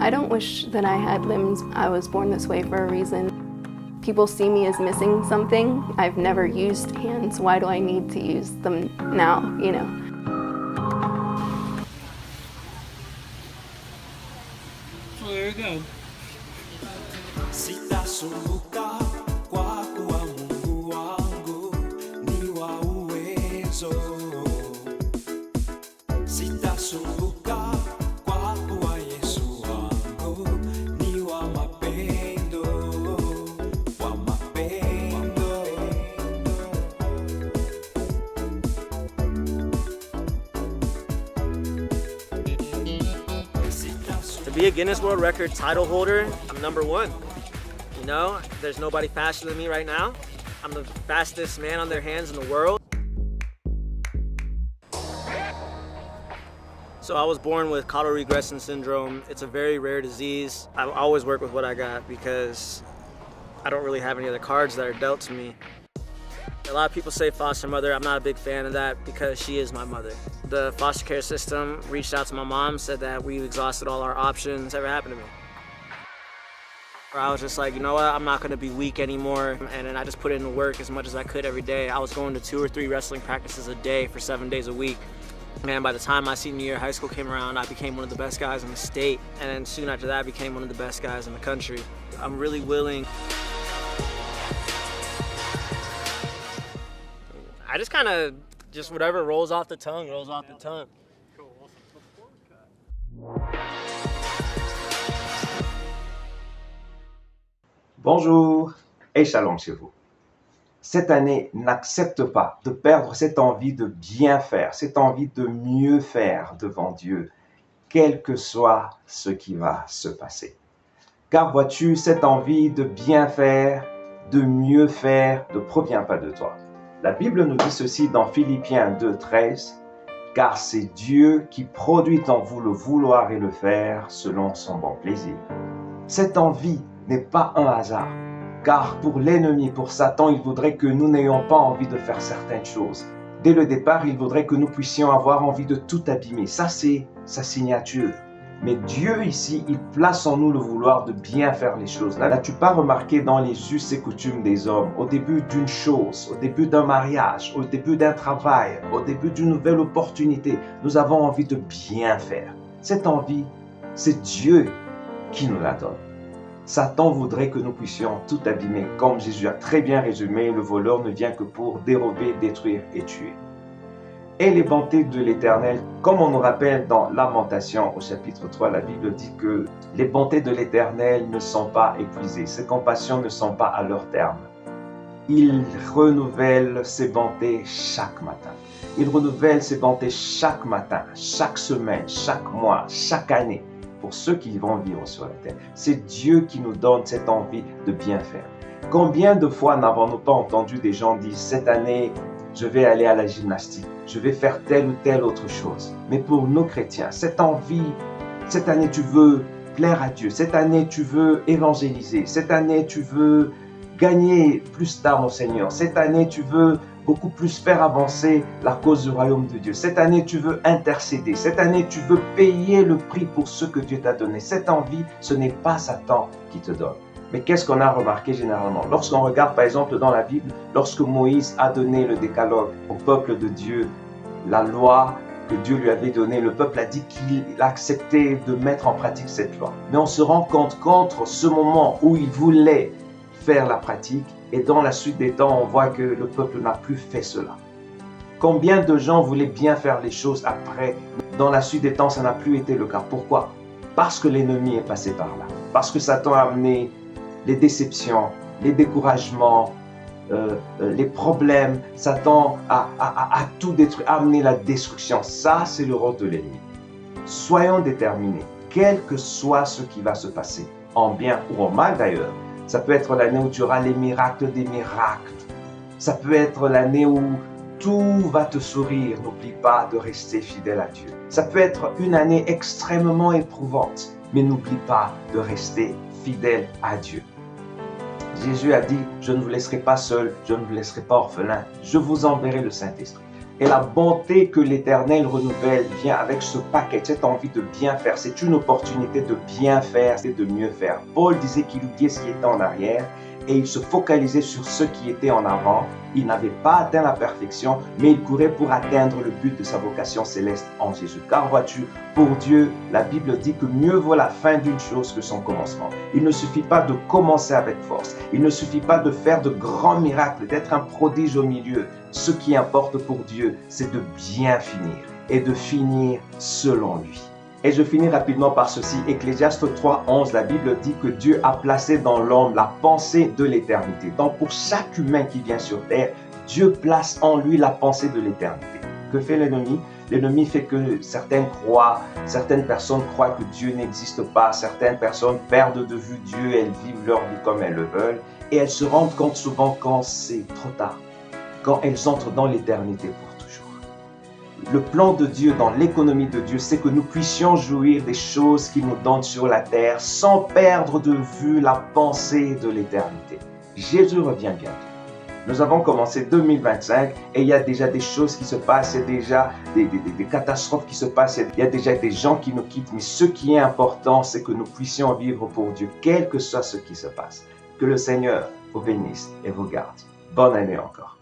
I don't wish that I had limbs. I was born this way for a reason. People see me as missing something. I've never used hands. Why do I need to use them now, you know? Well, there you go. To be a Guinness World Record title holder, I'm #1. You know, there's nobody faster than me right now. I'm the fastest man on their hands in the world. So I was born with caudal regression syndrome. It's a very rare disease. I always work with what I got because I don't really have any other cards that are dealt to me. A lot of people say foster mother. I'm not a big fan of that because she is my mother. The foster care system reached out to my mom, said that we've exhausted all our options. Ever happened to me? I was just like, you know what, I'm not gonna be weak anymore. And then I just put in the work as much as I could every day. I was going to 2 or 3 wrestling practices a day for 7 days a week. And by the time my senior year of high school came around, I became one of the best guys in the state. And then soon after that, I became one of the best guys in the country. I'm really willing. I just kind of, just whatever rolls off the tongue, rolls off the tongue. Bonjour et shalom chez vous. Cette année, n'accepte pas de perdre cette envie de bien faire, cette envie de mieux faire devant Dieu, quel que soit ce qui va se passer. Car vois-tu, cette envie de bien faire, de mieux faire, ne provient pas de toi. La Bible nous dit ceci dans Philippiens 2:13, « Car c'est Dieu qui produit en vous le vouloir et le faire selon son bon plaisir. » Cette envie n'est pas un hasard, car pour l'ennemi, pour Satan, il voudrait que nous n'ayons pas envie de faire certaines choses. Dès le départ, il voudrait que nous puissions avoir envie de tout abîmer. Ça, c'est sa signature. Mais Dieu ici, il place en nous le vouloir de bien faire les choses. N'as-tu pas remarqué dans les us et coutumes des hommes, au début d'une chose, au début d'un mariage, au début d'un travail, au début d'une nouvelle opportunité, nous avons envie de bien faire. Cette envie, c'est Dieu qui nous la donne. Satan voudrait que nous puissions tout abîmer. Comme Jésus a très bien résumé, le voleur ne vient que pour dérober, détruire et tuer. Et les bontés de l'Éternel, comme on nous rappelle dans Lamentation au chapitre 3, la Bible dit que les bontés de l'Éternel ne sont pas épuisées, ses compassions ne sont pas à leur terme. Il renouvelle ses bontés chaque matin. Il renouvelle ses bontés chaque matin, chaque semaine, chaque mois, chaque année, pour ceux qui vont vivre sur la terre. C'est Dieu qui nous donne cette envie de bien faire. Combien de fois n'avons-nous pas entendu des gens dire « Cette année, je vais aller à la gymnastique, je vais faire telle ou telle autre chose. » Mais pour nous chrétiens, cette envie, cette année tu veux plaire à Dieu, cette année tu veux évangéliser, cette année tu veux gagner plus d'âmes au Seigneur, cette année tu veux beaucoup plus faire avancer la cause du royaume de Dieu, cette année tu veux intercéder, cette année tu veux payer le prix pour ce que Dieu t'a donné. Cette envie, ce n'est pas Satan qui te donne. Mais qu'est-ce qu'on a remarqué généralement? Lorsqu'on regarde par exemple dans la Bible, lorsque Moïse a donné le décalogue au peuple de Dieu, la loi que Dieu lui avait donnée, le peuple a dit qu'il acceptait de mettre en pratique cette loi. Mais on se rend compte qu'entre ce moment où il voulait faire la pratique et dans la suite des temps, on voit que le peuple n'a plus fait cela. Combien de gens voulaient bien faire les choses après? Dans la suite des temps, ça n'a plus été le cas. Pourquoi? Parce que l'ennemi est passé par là. Parce que Satan a amené les déceptions, les découragements, les problèmes. Satan a tout détruit, a amené la destruction. Ça, c'est le rôle de l'ennemi. Soyons déterminés, quel que soit ce qui va se passer, en bien ou en mal d'ailleurs. Ça peut être l'année où tu auras les miracles des miracles. Ça peut être l'année où tout va te sourire. N'oublie pas de rester fidèle à Dieu. Ça peut être une année extrêmement éprouvante, mais n'oublie pas de rester fidèle à Dieu. Jésus a dit, je ne vous laisserai pas seul, je ne vous laisserai pas orphelin, je vous enverrai le Saint-Esprit. Et la bonté que l'Éternel renouvelle vient avec ce paquet, cette envie de bien faire. C'est une opportunité de bien faire et de mieux faire. Paul disait qu'il oubliait ce qui était en arrière et il se focalisait sur ce qui était en avant. Il n'avait pas atteint la perfection, mais il courait pour atteindre le but de sa vocation céleste en Jésus. Car vois-tu, pour Dieu, la Bible dit que mieux vaut la fin d'une chose que son commencement. Il ne suffit pas de commencer avec force. Il ne suffit pas de faire de grands miracles, d'être un prodige au milieu. Ce qui importe pour Dieu, c'est de bien finir et de finir selon lui. Et je finis rapidement par ceci. Ecclésiaste 3:11, la Bible dit que Dieu a placé dans l'homme la pensée de l'éternité. Donc pour chaque humain qui vient sur terre, Dieu place en lui la pensée de l'éternité. Que fait l'ennemi? L'ennemi fait que certaines personnes croient que Dieu n'existe pas. Certaines personnes perdent de vue Dieu, elles vivent leur vie comme elles le veulent. Et elles se rendent compte souvent quand c'est trop tard, quand elles entrent dans l'éternité pour toujours. Le plan de Dieu dans l'économie de Dieu, c'est que nous puissions jouir des choses qu'il nous donne sur la terre sans perdre de vue la pensée de l'éternité. Jésus revient bientôt. Nous avons commencé 2025 et il y a déjà des choses qui se passent, il y a déjà des catastrophes qui se passent, il y a déjà des gens qui nous quittent. Mais ce qui est important, c'est que nous puissions vivre pour Dieu, quel que soit ce qui se passe. Que le Seigneur vous bénisse et vous garde. Bonne année encore.